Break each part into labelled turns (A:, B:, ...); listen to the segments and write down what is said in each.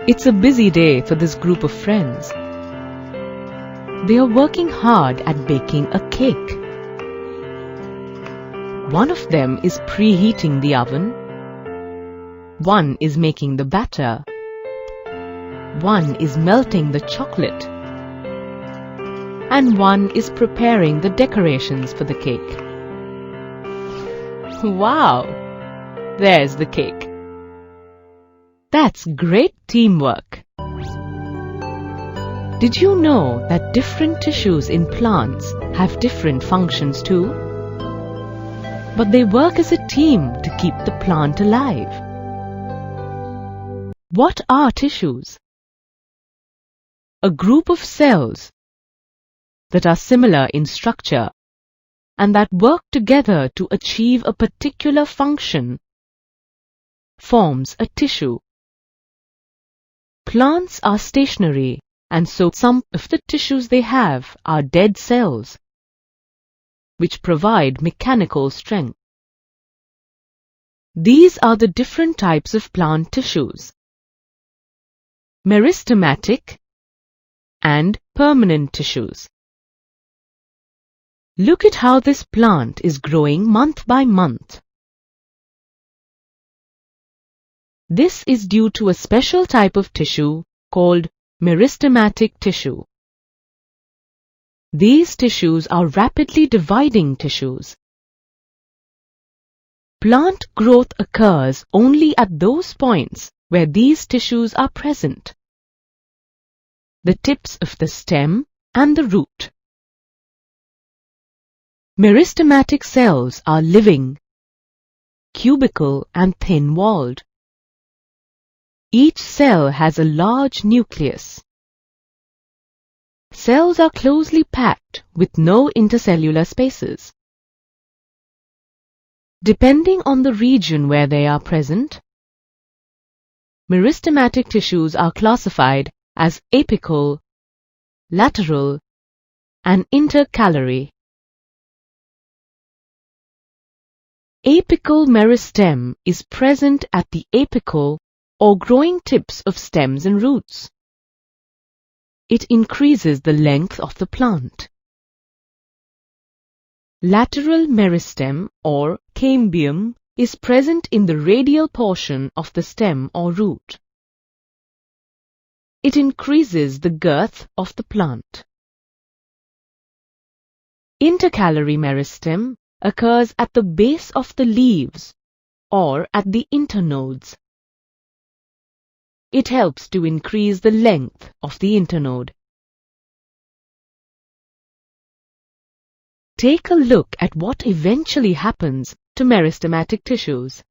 A: It's a busy day for this group of friends. They are working hard at baking a cake. One of them is preheating the oven. One is making the batter. One is melting the chocolate. And one is preparing the decorations for the cake. Wow! There's the cake. That's great teamwork. Did you know that different tissues in plants have different functions too? But they work as a team to keep the plant alive. What are tissues? A group of cells that are similar in structure and that work together to achieve a particular function forms a tissue. Plants are stationary, and so some of the tissues they have are dead cells, which provide mechanical strength. These are the different types of plant tissues: meristematic and permanent tissues. Look at how this plant is growing month by month. This is due to a special type of tissue called meristematic tissue. These tissues are rapidly dividing tissues. Plant growth occurs only at those points where these tissues are present: the tips of the stem and the root. Meristematic cells are living, cubical and thin-walled. Each cell has a large nucleus. Cells are closely packed with no intercellular spaces. Depending on the region where they are present, meristematic tissues are classified as apical, lateral, and intercalary. Apical meristem is present at the apical or growing tips of stems and roots. It increases the length of the plant. Lateral meristem or cambium is present in the radial portion of the stem or root. It increases the girth of the plant. Intercalary meristem occurs at the base of the leaves or at the internodes. It helps to increase the length of the internode. Take a look at what eventually happens to meristematic tissues.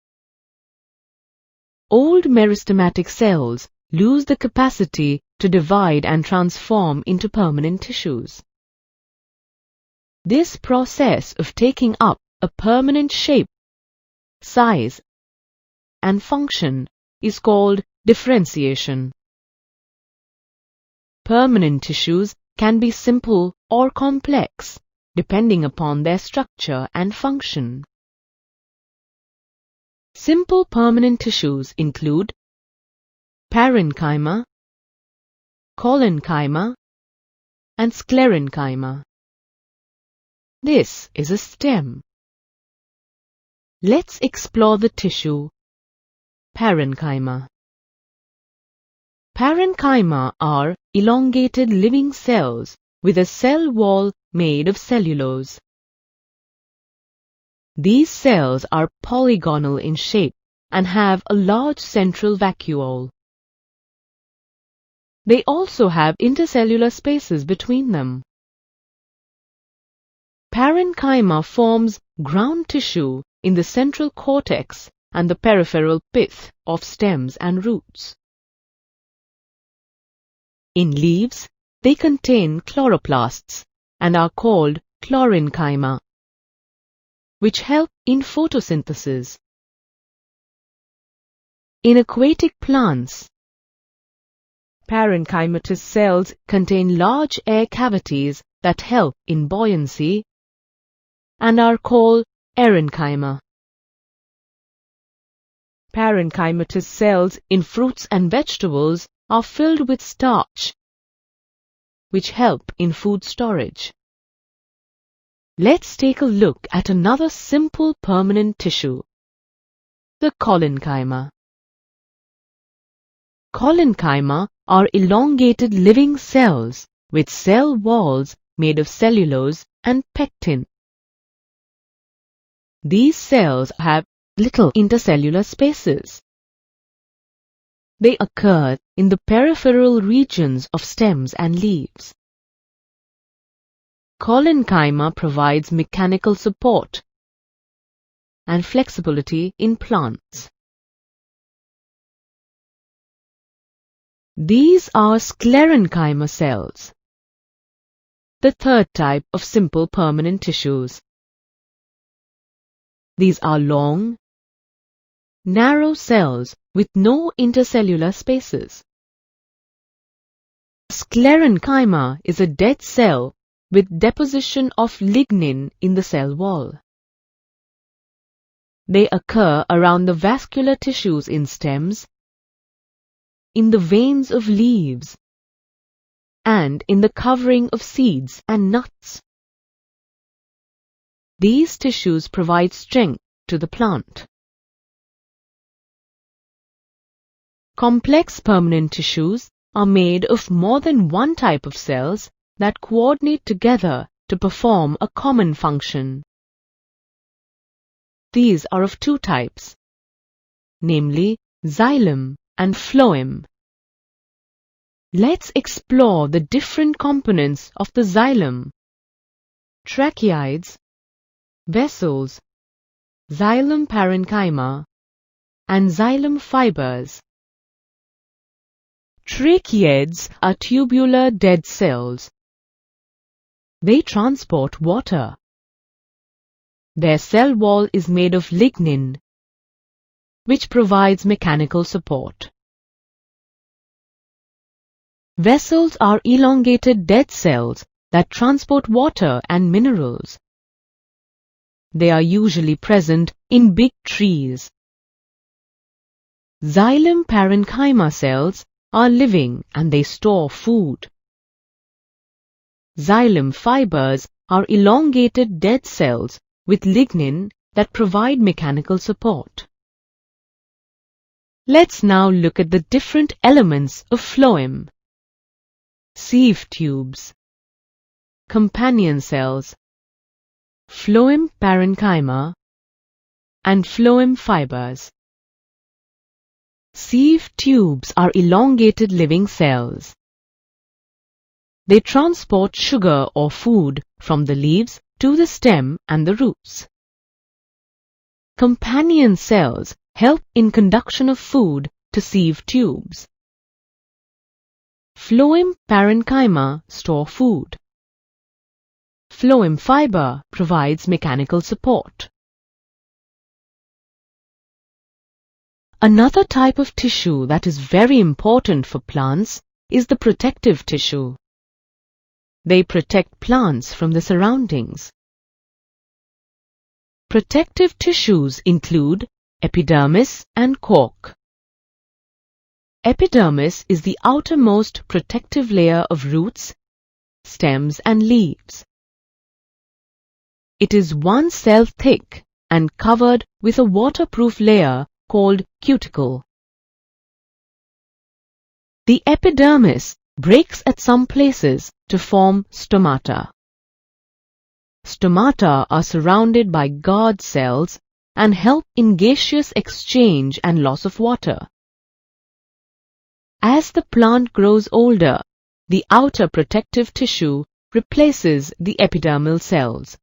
A: Old meristematic cells lose the capacity to divide and transform into permanent tissues. This process of taking up a permanent shape, size, and function is called differentiation. Permanent tissues can be simple or complex, depending upon their structure and function. Simple permanent tissues include parenchyma, collenchyma, and sclerenchyma. This is a stem. Let's explore the tissue parenchyma. Parenchyma are elongated living cells with a cell wall made of cellulose. These cells are polygonal in shape and have a large central vacuole. They also have intercellular spaces between them. Parenchyma forms ground tissue in the central cortex and the peripheral pith of stems and roots. In leaves, they contain chloroplasts and are called chlorenchyma, which help in photosynthesis. In aquatic plants, parenchymatous cells contain large air cavities that help in buoyancy and are called aerenchyma. Parenchymatous cells in fruits and vegetables are filled with starch, which help in food storage. Let's take a look at another simple permanent tissue, the collenchyma. Collenchyma are elongated living cells with cell walls made of cellulose and pectin. These cells have little intercellular spaces. They occur in the peripheral regions of stems and leaves. Collenchyma provides mechanical support and flexibility in plants. These are sclerenchyma cells, the third type of simple permanent tissues. These are long, narrow cells with no intercellular spaces. Sclerenchyma is a dead cell with deposition of lignin in the cell wall. They occur around the vascular tissues in stems, in the veins of leaves, and in the covering of seeds and nuts. These tissues provide strength to the plant. Complex permanent tissues are made of more than one type of cells that coordinate together to perform a common function. These are of two types, namely xylem and phloem. Let's explore the different components of the xylem: tracheids, vessels, xylem parenchyma, and xylem fibers. Tracheids are tubular dead cells. They transport water. Their cell wall is made of lignin, which provides mechanical support. Vessels are elongated dead cells that transport water and minerals. They are usually present in big trees. Xylem parenchyma cells are living and they store food. Xylem fibers are elongated dead cells with lignin that provide mechanical support. Let's now look at the different elements of phloem: sieve tubes, companion cells, phloem parenchyma, and phloem fibers. Sieve tubes are elongated living cells. They transport sugar or food from the leaves to the stem and the roots. Companion cells help in conduction of food to sieve tubes. Phloem parenchyma store food. Phloem fiber provides mechanical support. Another type of tissue that is very important for plants is the protective tissue. They protect plants from the surroundings. Protective tissues include epidermis and cork. Epidermis is the outermost protective layer of roots, stems and leaves. It is one cell thick and covered with a waterproof layer called cuticle. The epidermis breaks at some places to form stomata. Stomata are surrounded by guard cells and help in gaseous exchange and loss of water. As the plant grows older, the outer protective tissue replaces the epidermal cells.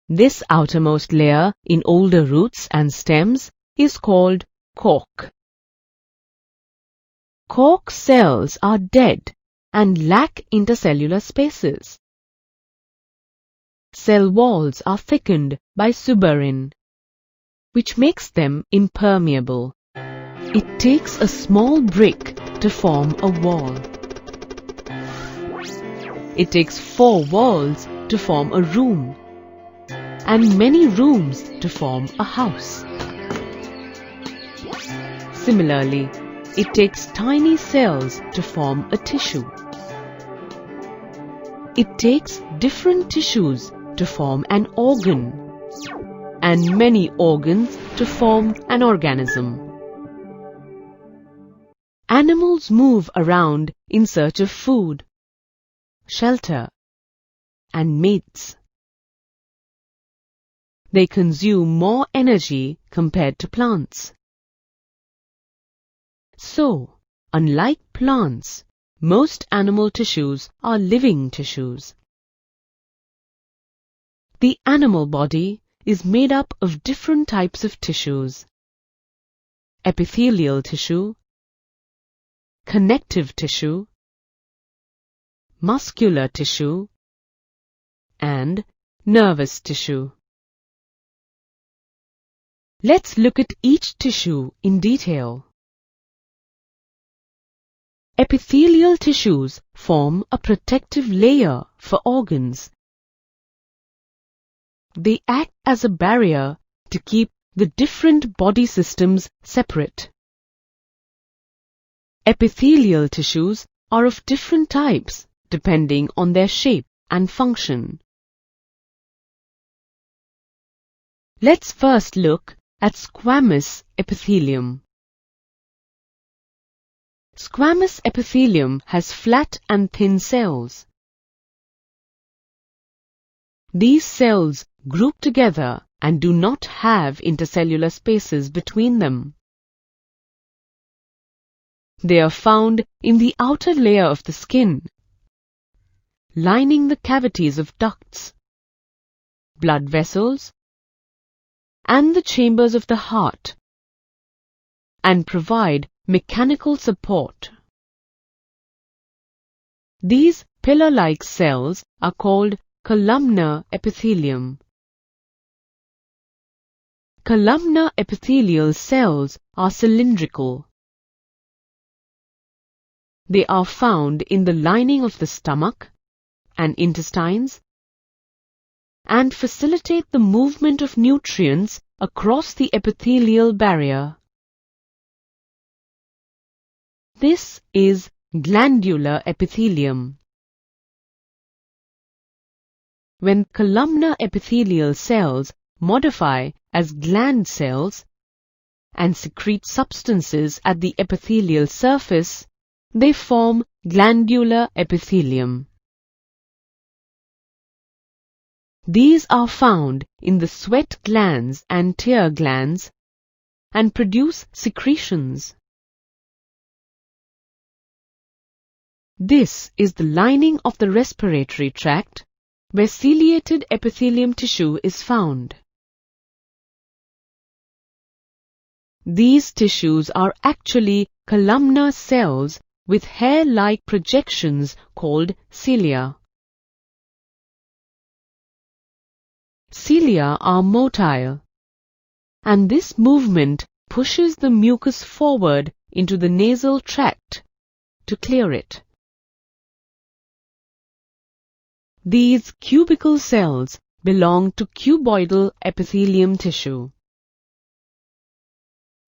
A: This outermost layer in older roots and stems is called cork. Cork cells are dead and lack intercellular spaces. Cell walls are thickened by suberin, which makes them impermeable. It takes a small brick to form a wall. It takes 4 walls to form a room, and many rooms to form a house. Similarly, it takes tiny cells to form a tissue. It takes different tissues to form an organ, and many organs to form an organism. Animals move around in search of food, shelter, and mates. They consume more energy compared to plants. So, unlike plants, most animal tissues are living tissues. The animal body is made up of different types of tissues: epithelial tissue, connective tissue, muscular tissue, and nervous tissue. Let's look at each tissue in detail. Epithelial tissues form a protective layer for organs. They act as a barrier to keep the different body systems separate. Epithelial tissues are of different types depending on their shape and function. Let's first look at squamous epithelium. Squamous epithelium has flat and thin cells. These cells group together and do not have intercellular spaces between them. They are found in the outer layer of the skin, lining the cavities of ducts, blood vessels, and the chambers of the heart, and provide mechanical support. These pillar-like cells are called columnar epithelium. Columnar epithelial cells are cylindrical. They are found in the lining of the stomach and intestines and facilitate the movement of nutrients across the epithelial barrier. This is glandular epithelium. When columnar epithelial cells modify as gland cells and secrete substances at the epithelial surface, they form glandular epithelium. These are found in the sweat glands and tear glands and produce secretions. This is the lining of the respiratory tract where ciliated epithelium tissue is found. These tissues are actually columnar cells with hair-like projections called cilia. Cilia are motile, and this movement pushes the mucus forward into the nasal tract to clear it. These cubical cells belong to cuboidal epithelium tissue.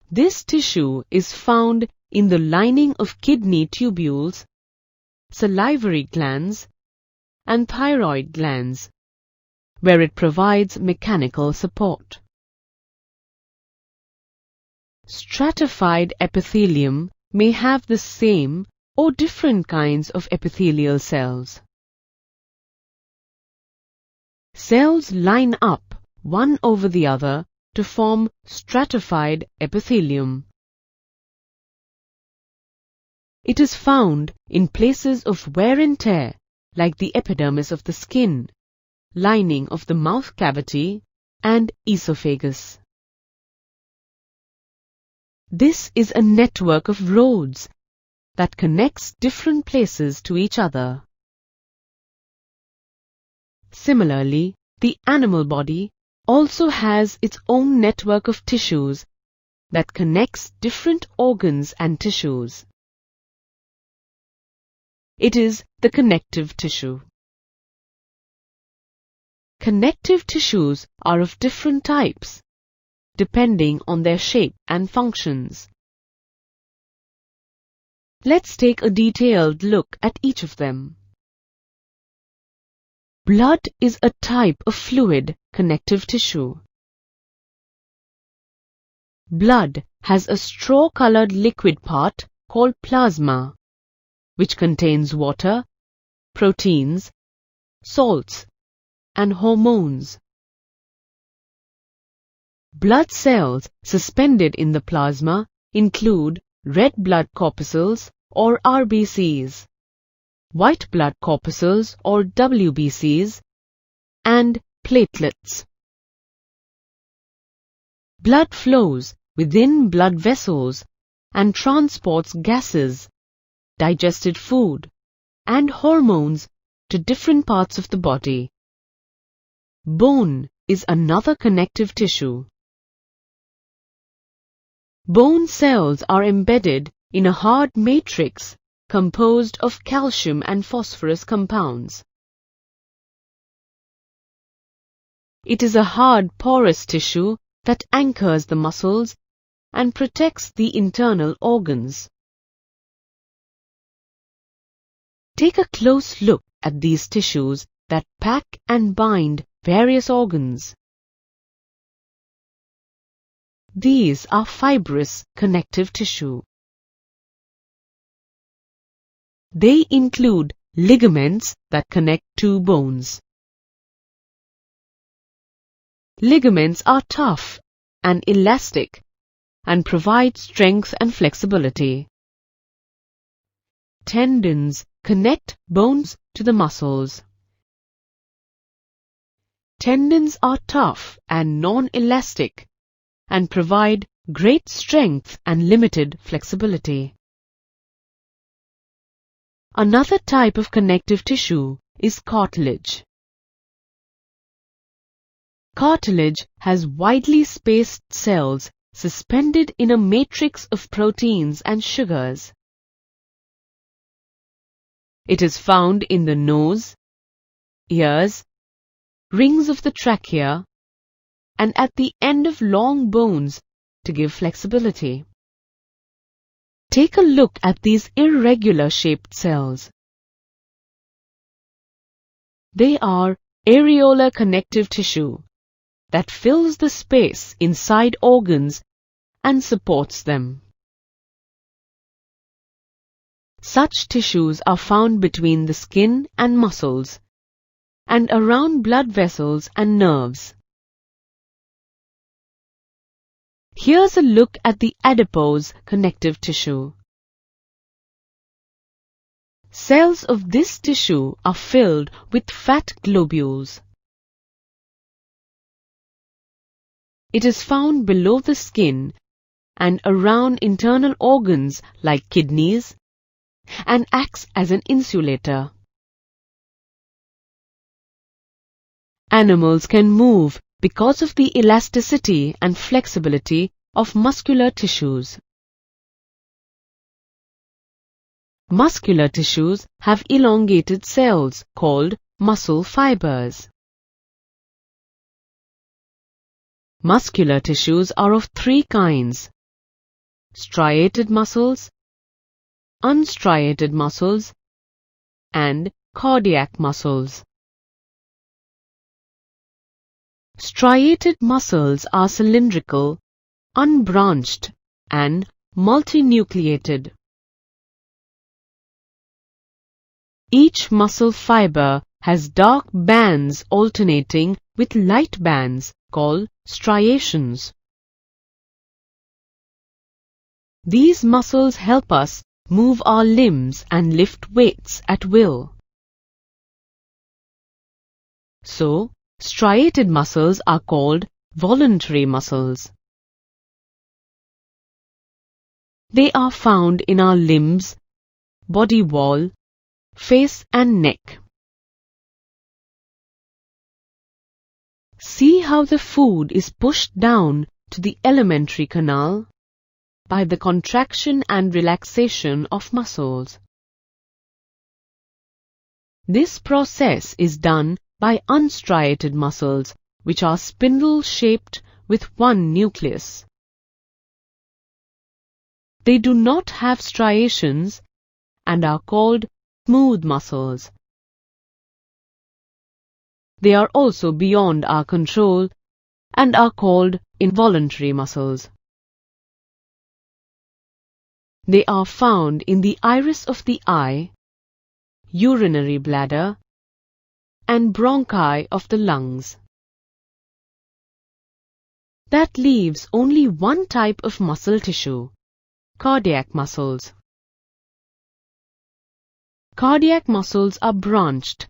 A: This tissue is found in the lining of kidney tubules, salivary glands, and thyroid glands, where it provides mechanical support. Stratified epithelium may have the same or different kinds of epithelial cells. Cells line up one over the other to form stratified epithelium. It is found in places of wear and tear, like the epidermis of the skin, lining of the mouth cavity, and esophagus. This is a network of roads that connects different places to each other. Similarly, the animal body also has its own network of tissues that connects different organs and tissues. It is the connective tissue. Connective tissues are of different types, depending on their shape and functions. Let's take a detailed look at each of them. Blood is a type of fluid connective tissue. Blood has a straw-colored liquid part called plasma, which contains water, proteins, salts, and hormones. Blood cells suspended in the plasma include red blood corpuscles or RBCs, white blood corpuscles or WBCs, and platelets. Blood flows within blood vessels and transports gases, digested food, and hormones to different parts of the body. Bone is another connective tissue. Bone cells are embedded in a hard matrix composed of calcium and phosphorus compounds. It is a hard, porous tissue that anchors the muscles and protects the internal organs. Take a close look at these tissues that pack and bind various organs. These are fibrous connective tissue. They include ligaments that connect two bones. Ligaments are tough and elastic and provide strength and flexibility. Tendons connect bones to the muscles. Tendons are tough and non-elastic and provide great strength and limited flexibility. Another type of connective tissue is cartilage. Cartilage has widely spaced cells suspended in a matrix of proteins and sugars. It is found in the nose, ears, rings of the trachea, and at the end of long bones to give flexibility. Take a look at these irregular shaped cells. They are areolar connective tissue that fills the space inside organs and supports them. Such tissues are found between the skin and muscles and around blood vessels and nerves. Here's a look at the adipose connective tissue. Cells of this tissue are filled with fat globules. It is found below the skin and around internal organs like kidneys and acts as an insulator. Animals can move because of the elasticity and flexibility of muscular tissues. Muscular tissues have elongated cells called muscle fibers. Muscular tissues are of three kinds: striated muscles, unstriated muscles, and cardiac muscles. Striated muscles are cylindrical, unbranched, and multinucleated. Each muscle fiber has dark bands alternating with light bands called striations. These muscles help us move our limbs and lift weights at will. So, striated muscles are called voluntary muscles. They are found in our limbs, body wall, face and neck. See how the food is pushed down to the alimentary canal by the contraction and relaxation of muscles. This process is done by unstriated muscles, which are spindle-shaped with one nucleus. They do not have striations and are called smooth muscles. They are also beyond our control and are called involuntary muscles. They are found in the iris of the eye, urinary bladder, and bronchi of the lungs. That leaves only one type of muscle tissue, cardiac muscles. Cardiac muscles are branched,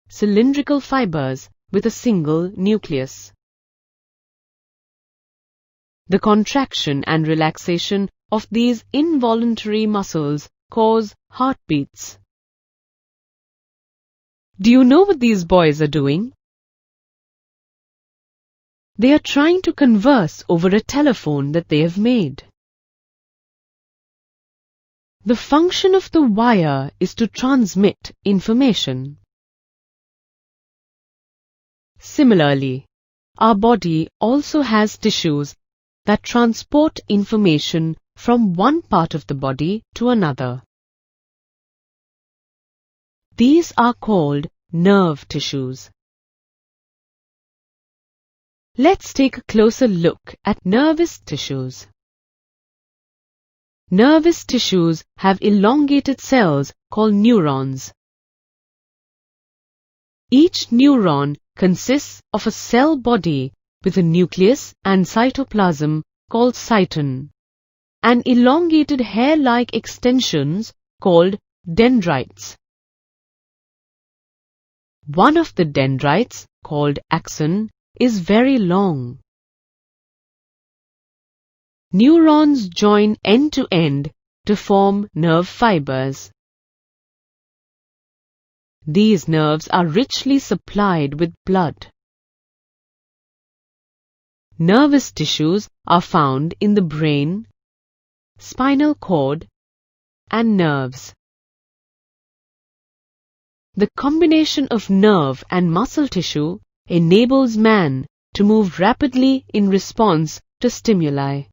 A: cylindrical fibers with a single nucleus. The contraction and relaxation of these involuntary muscles cause heartbeats. Do you know what these boys are doing? They are trying to converse over a telephone that they have made. The function of the wire is to transmit information. Similarly, our body also has tissues that transport information from one part of the body to another. These are called nerve tissues. Let's take a closer look at nervous tissues. Nervous tissues have elongated cells called neurons. Each neuron consists of a cell body with a nucleus and cytoplasm called cyton, and elongated hair-like extensions called dendrites. One of the dendrites, called axon, is very long. Neurons join end to end to form nerve fibers. These nerves are richly supplied with blood. Nervous tissues are found in the brain, spinal cord, and nerves. The combination of nerve and muscle tissue enables man to move rapidly in response to stimuli.